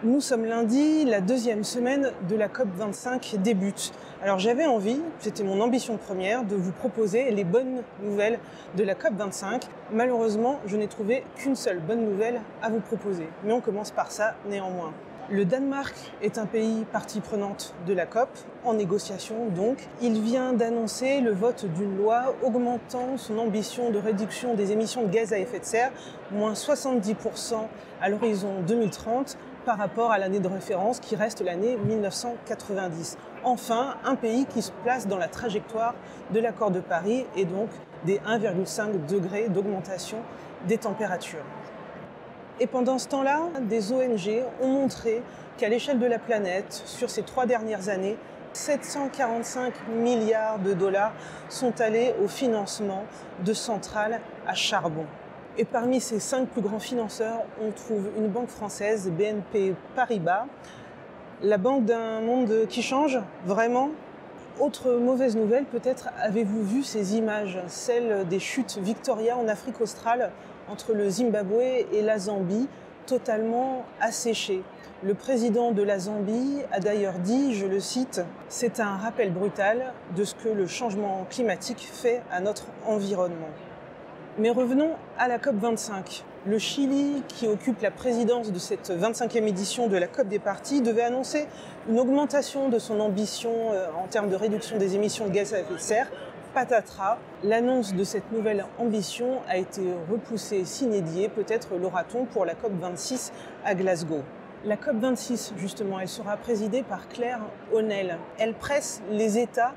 Nous sommes lundi, la deuxième semaine de la COP25 débute. Alors j'avais envie, c'était mon ambition première, de vous proposer les bonnes nouvelles de la COP25. Malheureusement, je n'ai trouvé qu'une seule bonne nouvelle à vous proposer. Mais on commence par ça néanmoins. Le Danemark est un pays partie prenante de la COP, en négociation donc. Il vient d'annoncer le vote d'une loi augmentant son ambition de réduction des émissions de gaz à effet de serre, moins 70% à l'horizon 2030, par rapport à l'année de référence qui reste l'année 1990. Enfin, un pays qui se place dans la trajectoire de l'accord de Paris et donc des 1,5 degrés d'augmentation des températures. Et pendant ce temps-là, des ONG ont montré qu'à l'échelle de la planète, sur ces 3 dernières années, 745 milliards de dollars sont allés au financement de centrales à charbon. Et parmi ces 5 plus grands financeurs, on trouve une banque française, BNP Paribas, la banque d'un monde qui change, vraiment. Autre mauvaise nouvelle, peut-être avez-vous vu ces images, celles des chutes Victoria en Afrique australe, entre le Zimbabwe et la Zambie, totalement asséchées. Le président de la Zambie a d'ailleurs dit, je le cite, « C'est un rappel brutal de ce que le changement climatique fait à notre environnement ». Mais revenons à la COP25. Le Chili, qui occupe la présidence de cette 25e édition de la COP des parties, devait annoncer une augmentation de son ambition en termes de réduction des émissions de gaz à effet de serre. Patatras, l'annonce de cette nouvelle ambition a été repoussée sine die, peut-être l'aura-t-on pour la COP26 à Glasgow. La COP26, justement, elle sera présidée par Claire O'Neill. Elle presse les États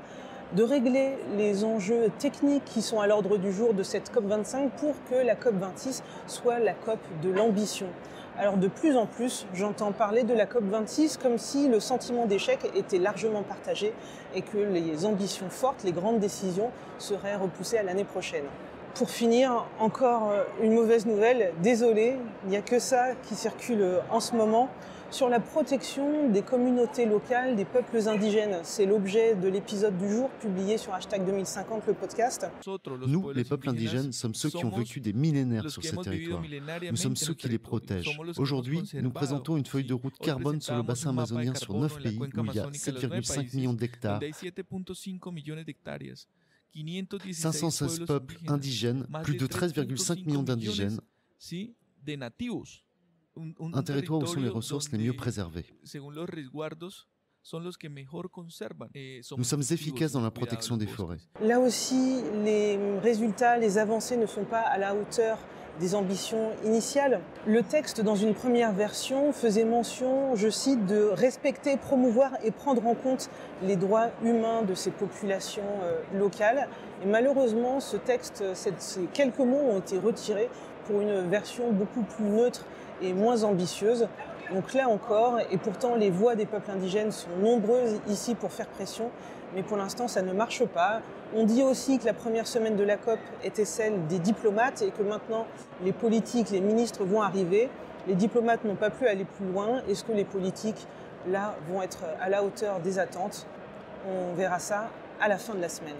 de régler les enjeux techniques qui sont à l'ordre du jour de cette COP25 pour que la COP26 soit la COP de l'ambition. Alors de plus en plus, j'entends parler de la COP26 comme si le sentiment d'échec était largement partagé et que les ambitions fortes, les grandes décisions seraient repoussées à l'année prochaine. Pour finir, encore une mauvaise nouvelle, désolé, il n'y a que ça qui circule en ce moment. Sur la protection des communautés locales, des peuples indigènes. C'est l'objet de l'épisode du jour publié sur #2050, le podcast. Nous, les peuples indigènes, sommes ceux qui ont vécu des millénaires sur ces territoires. Nous sommes ceux qui les protègent. Aujourd'hui, nous présentons une feuille de route carbone sur le bassin amazonien sur 9 pays où il y a 7,5 millions d'hectares. 516 peuples indigènes, plus de 13,5 millions d'indigènes. Un territoire où sont les ressources les mieux préservées. Nous sommes efficaces dans la protection des forêts. Là aussi, les résultats, les avancées ne sont pas à la hauteur des ambitions initiales. Le texte, dans une première version, faisait mention, je cite, de respecter, promouvoir et prendre en compte les droits humains de ces populations locales. Et malheureusement, ce texte, ces quelques mots ont été retirés pour une version beaucoup plus neutre et moins ambitieuse. Donc là encore, et pourtant les voix des peuples indigènes sont nombreuses ici pour faire pression, mais pour l'instant ça ne marche pas. On dit aussi que la première semaine de la COP était celle des diplomates et que maintenant les politiques, les ministres vont arriver. Les diplomates n'ont pas pu aller plus loin. Est-ce que les politiques, là, vont être à la hauteur des attentes? On verra ça à la fin de la semaine.